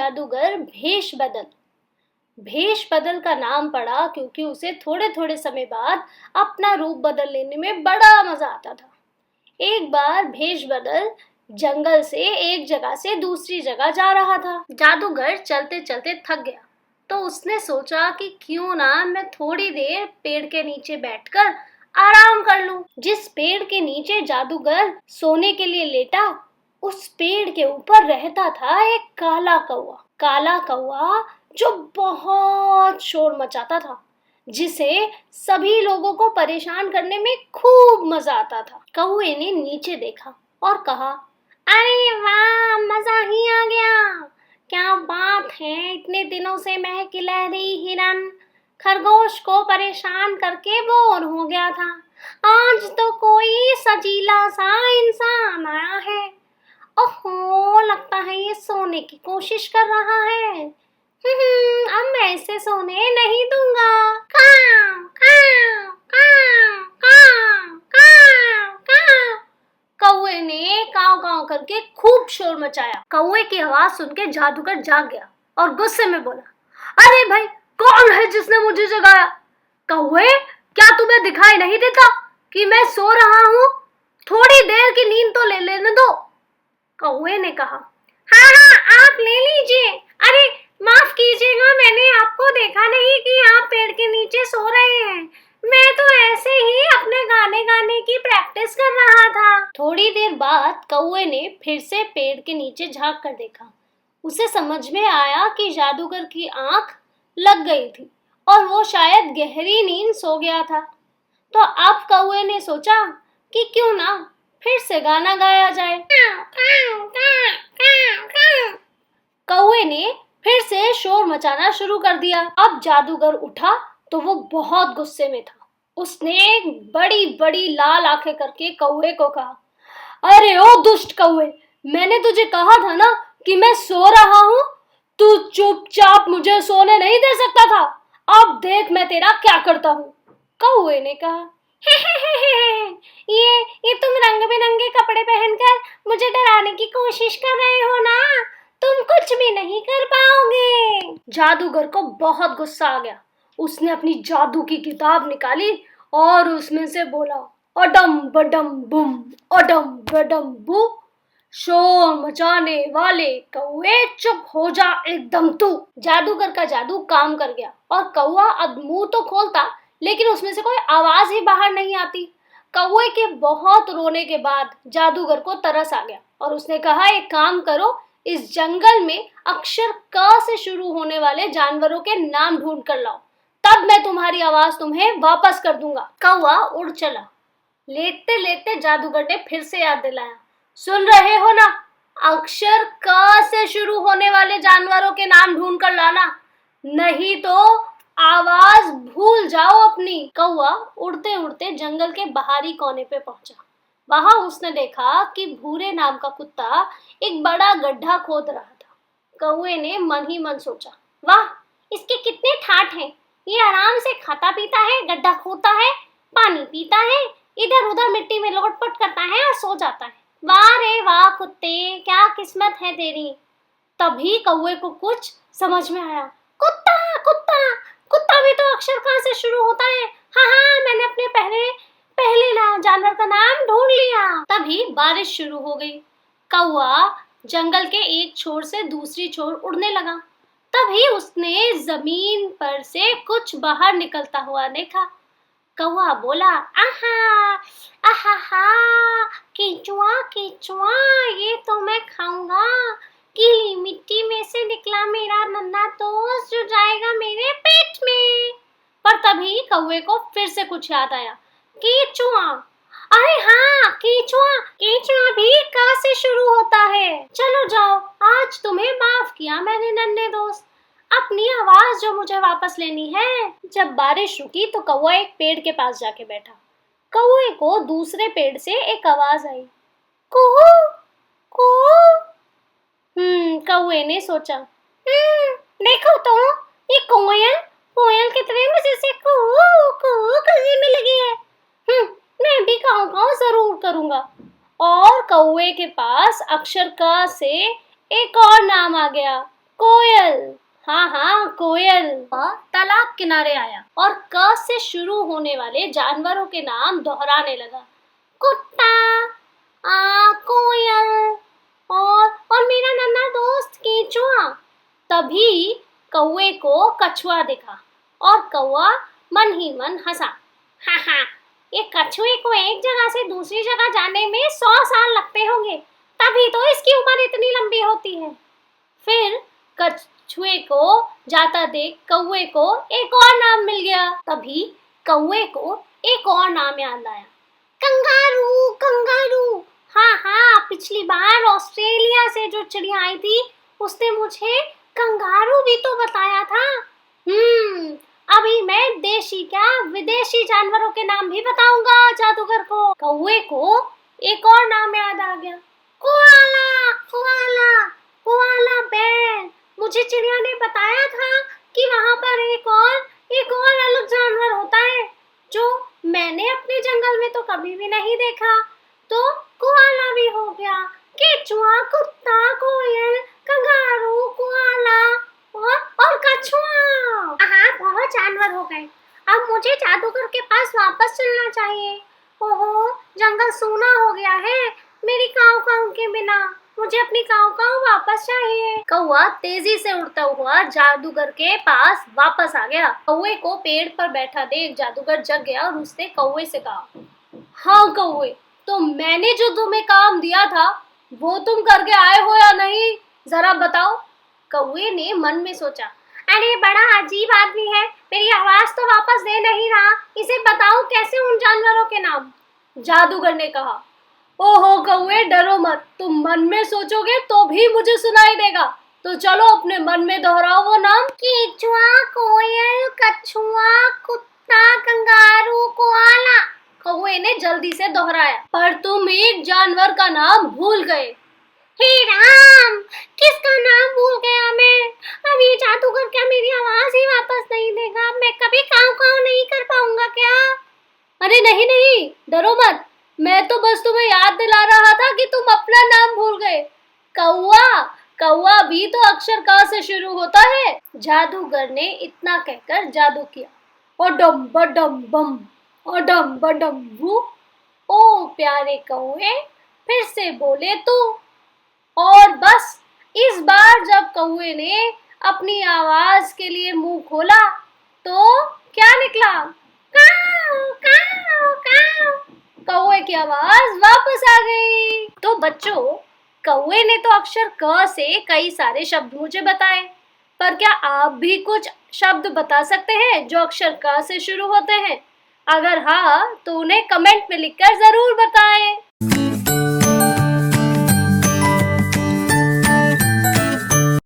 जादूगर भेष बदल का नाम पड़ा क्योंकि उसे थोड़े थोड़े समय बाद अपना रूप बदल लेने में बड़ा मजा आता था। एक बार भेष बदल जंगल से एक जगह से दूसरी जगह जा रहा था। जादूगर चलते चलते थक गया तो उसने सोचा कि क्यों ना मैं थोड़ी देर पेड़ के नीचे बैठकर आराम कर लूं। जिस पेड़ के नीचे जादूगर सोने के लिए लेटा, उस पेड़ के ऊपर रहता था एक काला कौवा जो बहुत शोर मचाता था, जिसे सभी लोगों को परेशान करने में खूब मजा आता था। कौवे ने नीचे देखा और कहा, अरे वाह, मजा ही आ गया। क्या बात है, इतने दिनों से मैं गिलहरी, हिरन, खरगोश को परेशान करके बोर हो गया था। आज तो कोई सजीला सा इंसान आया है। ओहो, लगता है ये सोने की कोशिश कर रहा है। अब मैं इसे सोने नहीं दूंगा। काव, काव, काव, काव, काव, काव। कौवे ने काव काव करके खूब शोर मचाया। कौवे की आवाज सुन के जादूगर जाग गया और गुस्से में बोला, अरे भाई, कौन है जिसने मुझे जगाया? कौवे, क्या तुम्हें दिखाई नहीं देता कि मैं सो रहा हूँ? थोड़ी देर की नींद तो ले लेने दो। कौवे ने कहा, हाँ, आप ले लीजिए। अरे माफ कीजिएगा, मैंने आपको देखा नहीं कि आप पेड़ के नीचे सो रहे हैं। मैं तो ऐसे ही अपने गाने गाने की प्रैक्टिस कर रहा था। थोड़ी देर बाद कौवे ने फिर से पेड़ के नीचे झांक कर देखा। उसे समझ में आया कि जादूगर की आंख लग गई थी और वो शायद गहरी नींद सो गया था। तो अब कौवे ने सोचा कि क्यों ना फिर से गाना गाया जाए। कौवे ने फिर से शोर मचाना शुरू कर दिया। अब जादूगर उठा तो वो बहुत गुस्से में था। उसने बड़ी बड़ी लाल आंखें करके कौवे को कहा, अरे ओ दुष्ट कौवे, मैंने तुझे कहा था ना कि मैं सो रहा हूँ। तू चुपचाप मुझे सोने नहीं दे सकता था। अब देख मैं तेरा क्या करता हूँ। कौवे ने कहा, ये तुम रंग बिरंगे कपड़े पहनकर मुझे डराने की कोशिश कर रहे हो ना? तुम कुछ भी नहीं कर पाओगे। जादूगर को बहुत गुस्सा आ गया। उसने अपनी जादू की किताब निकाली और उसमें से बोला, अडम बडम बुम, अडम बडम बू। शोर मचाने वाले कौवे, चुप हो जा एकदम तू। जादूगर का जादू काम कर गया और कौवा अब मुंह तो खोलता, लेकिन उसमें से कोई आवाज ही बाहर नहीं आती। कौवे के बहुत रोने के बाद जादूगर को तरस आ गया और उसने कहा, एक काम करो, इस जंगल में अक्षर क से शुरू होने वाले जानवरों के नाम ढूंढ कर लाओ, तब मैं तुम्हारी आवाज तुम्हें वापस कर दूंगा। कौवा उड़ चला। लेटते लेटते जादूगर ने फिर से याद दिलाया, सुन रहे हो ना, अक्षर क से शुरू होने वाले जानवरों के नाम ढूंढ कर लाना, नहीं तो आवाज भूल जाओ अपनी। कौवा उड़ते उड़ते जंगल के बाहरी कोने पे पहुंचा। वहां उसने देखा कि भूरे नाम का कुत्ता एक बड़ा गड्ढा खोद रहा था। कौवे ने मन ही मन सोचा, वाह, इसके कितने ठाठ हैं। ये आराम से खाता पीता है, गड्ढा खोदता है, पानी पीता है, इधर उधर मिट्टी में लोटपट करता है और सो जाता है। वाह रे वाह कुत्ते, क्या किस्मत है तेरी। तभी कौवे को कुछ समझ में आया, कुत्ता कुत्ता कुत्ता भी तो अक्षर क से शुरू होता है। हाँ, मैंने अपने पहले जानवर का नाम ढूंढ लिया। तभी बारिश शुरू हो गई। कौवा जंगल के एक छोर से दूसरी छोर उड़ने लगा। तभी उसने जमीन पर से कुछ बाहर निकलता हुआ देखा। कौवा बोला, आहा आहा, केंचुआ केंचुआ, ये तो मैं खाऊंगा। गीली मिट्टी में से निकला मेरा नन्हा दोस्त जो जाएगा मेरे पेट में। पर तभी कौवे को फिर से कुछ याद आया, केंचुआ, अरे हाँ, केंचुआ, केंचुआ भी क से शुरू होता है। चलो जाओ, आज तुम्हें माफ किया मैंने नन्हे दोस्त, अपनी आवाज जो मुझे वापस लेनी है। जब बारिश रुकी तो कौवा एक पेड़ के पास जाके बैठा। कौवे को दूसरे पेड़ से एक आवाज आई, कुहू कुहू। कौवे ने सोचा, देखो तो, ये कोयल कितने मजे से कुहू कुहू करने में लगी है। मैं भी काऊ काऊ जरूर करूंगा। और कौवे के पास अक्षर क से एक और नाम आ गया, कोयल। हाँ हाँ, कोयल। वह तालाब किनारे आया और क से शुरू होने वाले जानवरों के नाम दोहराने लगा। कुत्ता, कोयल और मेरा नन्हा दोस्त केंचुआ। तभी कौवे को कछुआ दिखा और कौवा मन ही मन हंसा। हा हा, ये कछुए को एक जगह से दूसरी जगह जाने में 100 साल लगते होंगे, तभी तो इसकी उम्र इतनी लंबी होती है। फिर कछुए को जाता देख कौवे को एक और नाम मिल गया। तभी कौवे को एक और नाम याद आया, कंगारू। कंगारू, हाँ हाँ, पिछली बार ऑस्ट्रेलिया से जो चिड़िया आई थी उसने मुझे कंगारू भी तो बताया था। अभी मैं देशी क्या विदेशी जानवरों के नाम भी बताऊंगा जादूगर को। कौवे को एक और नाम याद आ गया, कोआला। कोआला, कोआला बेर। मुझे चिड़िया ने बताया था कि वहाँ पर एक और अलग जानवर होता है जो मैंने अपने जंगल में तो कभी भी नहीं देखा। तो कोआला भी हो गया, केचुआ, कुत्ता, कोयल, कंगारू, कोआला और कछुआ। हाँ, बहुत जानवर हो गए। अब मुझे जादूगर के पास वापस चलना चाहिए। ओहो, जंगल सूना हो गया है मेरी काऊ काऊ के बिना। मुझे अपनी काऊ काऊ वापस चाहिए। कौवा तेजी से उड़ता हुआ जादूगर के पास वापस आ गया। कौवे को पेड़ पर बैठा देख जादूगर जग गया और उसने कौवे से कहा, हाँ कौवे, तो मैंने जो तुम्हें काम दिया था वो तुम करके आए हो या नहीं, जरा बताओ। कौवे ने मन में सोचा, अरे बड़ा अजीब आदमी है, मेरी आवाज तो वापस दे नहीं रहा, इसे बताओ कैसे उन जानवरों के नाम। जादूगर ने कहा, ओहो कौवे, डरो मत, तुम मन में सोचोगे तो भी मुझे सुनाई देगा, तो चलो अपने मन में दोहराओ वो नाम। केचुआ, कोयल, कछुआ, कुत्ता, कंगारू, कोआला। कौवे ने जल्दी से दोहराया, पर तुम एक जानवर का नाम भूल गए। हे राम, किसका नाम भूल गया मैं? अब ये जादूगर क्या मेरी आवाज ही वापस नहीं देगा? मैं कभी काऊ काऊ नहीं कर पाऊंगा क्या? अरे नहीं नहीं, डरो मत, मैं तो बस तुम्हें याद दिला रहा था कि तुम अपना नाम भूल गए। कौवा, कौवा भी तो अक्षर क से शुरू होता है। जादूगर ने इतना कहकर जादू किया, ओडम बडम बम, ओडम बडम बू। ओ प्यारे कौवे, फिर से बोले तू। और बस इस बार जब कौवे ने अपनी आवाज के लिए मुंह खोला तो क्या निकला? काऊ काऊ काऊ। कौवे की आवाज वापस आ गई। तो बच्चों, कौवे ने तो अक्षर क से कई सारे शब्द मुझे बताए, पर क्या आप भी कुछ शब्द बता सकते हैं जो अक्षर क से शुरू होते हैं? अगर हाँ, तो उन्हें कमेंट में लिखकर जरूर बताएं।